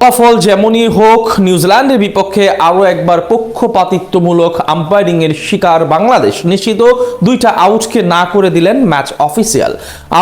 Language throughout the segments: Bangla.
ফলাফল যেমনই হোক, নিউজিল্যান্ডের বিপক্ষে আরও একবার পক্ষপাতিত্বমূলক আম্পায়ারিং এর শিকার বাংলাদেশ। নিশ্চিত দুইটা আউটকে না করে দিলেন ম্যাচ অফিসিয়াল।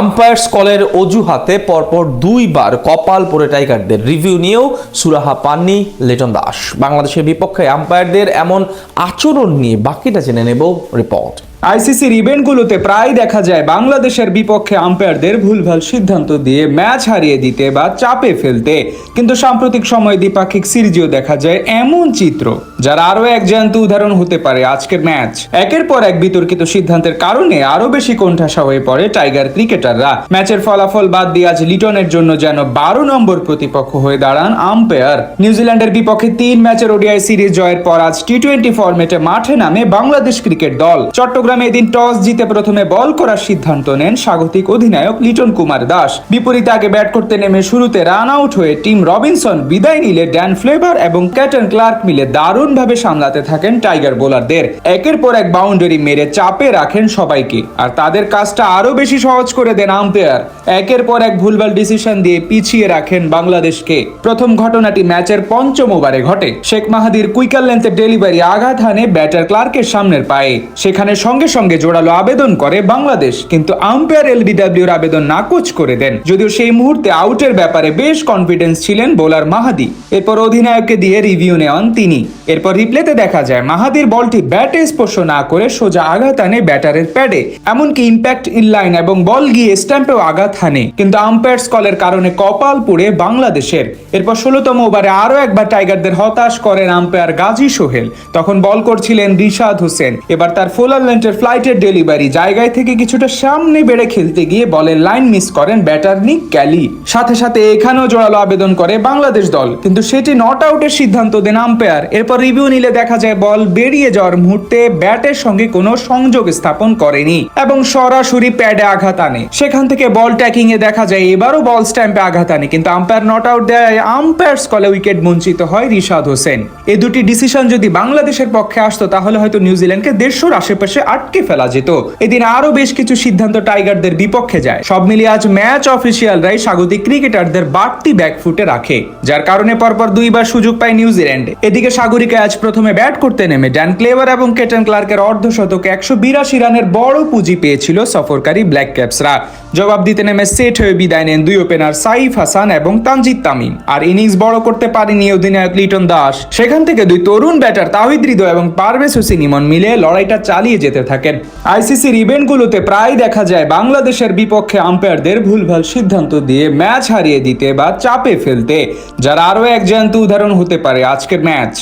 আম্পায়ার্স কলের অজুহাতে পরপর দুইবার কপাল পড়ে টাইগারদের। রিভিউ নিয়েও সুরাহা পাননি লিটন দাস। বাংলাদেশের বিপক্ষে আম্পায়ারদের এমন আচরণ নিয়ে বাকিটা জেনে নেব রিপোর্ট। আইসিসির ইভেন্টগুলোতে প্রায় দেখা যায় বাংলাদেশের বিপক্ষে আম্পায়ারদের ভুলভাল সিদ্ধান্ত দিয়ে ম্যাচ হারিয়ে দিতে বা চাপে ফেলতে, কিন্তু সাম্প্রতিক সময়ে দ্বিপাক্ষিক সিরিজেও দেখা যায় এমন চিত্র যার আরো এক জ্যান্ত উদাহরণ হতে পারে আজকের ম্যাচ। একের পর এক বিতর্কিত সিদ্ধান্তের কারণে আরো বেশি কোণঠাসা হয়ে পড়ে টাইগার ক্রিকেটাররা। ম্যাচের ফলাফল বাদ দিয়ে আজ লিটনের জন্য যেন 12 নম্বর প্রতিপক্ষ হয়ে দাঁড়ান আম্পায়ার। নিউজিল্যান্ডের বিপক্ষে 3 ম্যাচের ওডিআই সিরিজ জয়ের পর আজ টি-20 ফরম্যাটে মাঠে নামে বাংলাদেশ ক্রিকেট দল। চট্টগ্রামে এদিন টস জিতে প্রথমে বল করার সিদ্ধান্ত নেন স্বাগতিক অধিনায়ক লিটন কুমার দাস। বিপরীতে আগে ব্যাট করতে নেমে শুরুতে রান আউট হয়ে টিম রবিনসন বিদায় নিলে ড্যান ফ্লেভার এবং ক্যাটন ক্লার্ক মিলে দারুণভাবে সামলাতে থাকেন টাইগার বোলারদের। একের পর এক বাউন্ডারি মেরে চাপে রাখেন সবাইকে, আর তাদের কাজটা আরো বেশি সহজ করে দেন আম্পায়ার। একের পর এক ভুলভাল ডিসিশন দিয়ে পিছিয়ে রাখেন বাংলাদেশকে। প্রথম ঘটনাটি ম্যাচের 5ম ওভারে ঘটে। শেখ মাহাদির কুইকার লেন্থের ডেলিভারি আঘাত হানে ব্যাটার ক্লার্কের সামনের পায়ে। সেখানে সঙ্গে সঙ্গে জোরালো আবেদন করে বাংলাদেশ, কিন্তু আম্পায়ার এলবিডব্লিউর আবেদন নাকচ করে দেন। যদিও সেই মুহূর্তে আউটের ব্যাপারে বেশ কনফিডেন্স ছিলেন বোলার মাহাদি। এরপর অধিনায়ককে দিয়ে রিভিউ নেন তিনি। এরপর রিপ্লেতে দেখা যায় মাহাদির বলটি ব্যাটে স্পর্শ না করে সোজা আঘাত হানে ব্যাটারের প্যাডে, এমনকি ইম্প্যাক্ট ইনলাইন এবং বল গিয়ে স্ট্যাম্পেও আঘাত হানে। কিন্তু আম্পায়ার্স কলের কারণে কপাল পুড়ে বাংলাদেশের। এরপর 16তম ওভারে আরো একবার টাইগারদের হতাশ করেন আম্পায়ার গাজী সোহেল। তখন বল করছিলেন রিশাদ হোসেন। এবার তার ফোলার লেন্থের ফ্লাইটের ডেলিভারি জায়গায় থেকে কিছুটা সামনে বেড়ে খেলতে গিয়ে বলের লাইন মিস করেন ব্যাটার নিক ক্যালি। সাথে সাথে এখানেও জোরালো আবেদন করে বাংলাদেশ দল, কিন্তু সেটি নট আউটের সিদ্ধান্ত দেন আম্পায়ার। এরপর রিভিউ নিলে দেখা যায় বল বেরিয়ে যাওয়ার মুহূর্তে ব্যাটের সঙ্গে কোনো সংযোগ স্থাপন করেনি এবং সরাসরি প্যাডে আঘাত আনে। সেখান থেকে বল ট্যাকিং এ দেখা যায় এবারও বল স্ট্যাম্পে আঘাত আনে, কিন্তু আম্পায়ার নট আউট দেয়। আম্পায়ার্স কলে উইকেট বঞ্চিত হয় রিশাদ হোসেন। এই দুটি ডিসিশন যদি বাংলাদেশের পক্ষে আসতো তাহলে হয়তো নিউজিল্যান্ডকে 150-র আশেপাশে আটকে ফেলা যেত। এদিন আরো বেশ কিছু সিদ্ধান্ত টাইগারদের বিপক্ষে যায়। সব মিলিয়ে আজ ম্যাচ অফিসিয়ালরাই স্বাগতিক ক্রিকেটারদের বাড়তি ব্যাকফুটে রাখে, যার কারণে পরপর দুইবার সুযোগ পায় নিউজিল্যান্ড। এদিকে সাগরিকা আজ প্রথমে ব্যাট করতে নেমে ড্যান ক্লেভার এবং ক্যাটন ক্লার্কের অর্ধশতকে 182 রানের বড় পুঁজি পেয়েছিল সফরকারী ব্ল্যাক ক্যাপসরা। জবাব দিতে নেমে সেট হয়ে বিদায় নেন দুই ওপেনার সাইফ হাসান এবং তানজিদ তামিম। আর ইনিংস বড় করতে পারেনি অধিনায়ক লিটন দাস। সেখান থেকে দুই তরুণ ব্যাটার তাওহিদ হৃদয় এবং পারভেজ হোসেন ইমন মিলে লড়াইটা চালিয়ে যেতে থাকেন। আইসিসির ইভেন্টগুলোতে প্রায় দেখা যায় বাংলাদেশের বিপক্ষে আম্পায়ারদের ভুলভাল সিদ্ধান্ত দিয়ে ম্যাচ হারিয়ে দিতে বা চাপে ফেলতে, যার আরো এক জ্যান্ত উদাহরণ হতে পারে আজকের ম্যাচ।